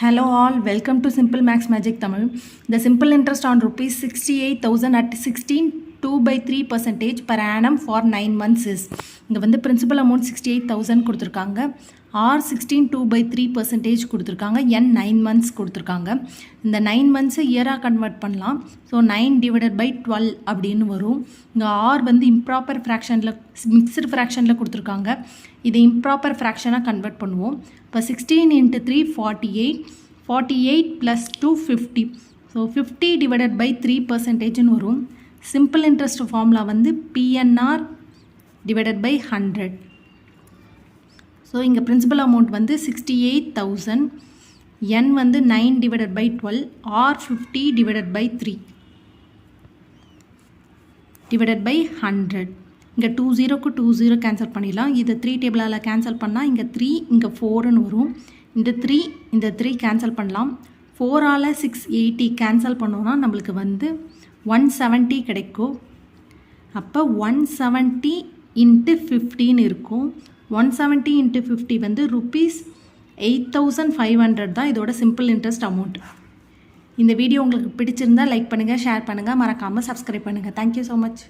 Hello all, welcome to Simple Max Magic Tamil. The simple interest on rupees 68,000 at 16.2/3% per annum for 9 months is. இங்க வந்து principal amount 68,000 கொடுத்திருக்காங்க. R 16.2/3% கொடுத்திருக்காங்க. N 9 months கொடுத்திருக்காங்க. இந்த 9 months இயரா convert பண்ணலாம். So 9/12 அப்படின்னு வரும். இங்கே R வந்து இம்ப்ராப்பர் ஃப்ராக்ஷனில் மிக்சடு ஃப்ராக்ஷனில் கொடுத்துருக்காங்க. இது இம்ப்ராப்பர் ஃப்ராக்ஷனாக கன்வெர்ட் பண்ணுவோம். இப்போ 16 × 3 48 + 2 50. ஸோ 50/3%ன்னு வரும். சிம்பிள் இன்ட்ரெஸ்ட் ஃபார்முலா வந்து PNR / 100. ஸோ இங்கே பிரின்சிபல் அமௌண்ட் வந்து 68,000, N வந்து 9/12, R 50/3 /100. இங்கே 20க்கு 20 கேன்சல் பண்ணிடலாம். இதை 3 டேபிளால் கேன்சல் பண்ணால் இங்கே 3 இங்கே 4ன்னு வரும். இந்த 3 கேன்சல் பண்ணலாம். 4ஆல் 680 கேன்சல் பண்ணோன்னா நம்மளுக்கு வந்து 170 கிடைக்கும். அப்போ 170 × 15 இருக்கும். 170 × 50 வந்து ₹8,500 தான் இதோட சிம்பிள் இன்ட்ரெஸ்ட் அமௌண்ட். இந்த வீடியோ உங்களுக்கு பிடிச்சிருந்தால் லைக் பண்ணுங்கள், ஷேர் பண்ணுங்கள், மறக்காமல் சப்ஸ்கிரைப் பண்ணுங்கள். Thank you so much.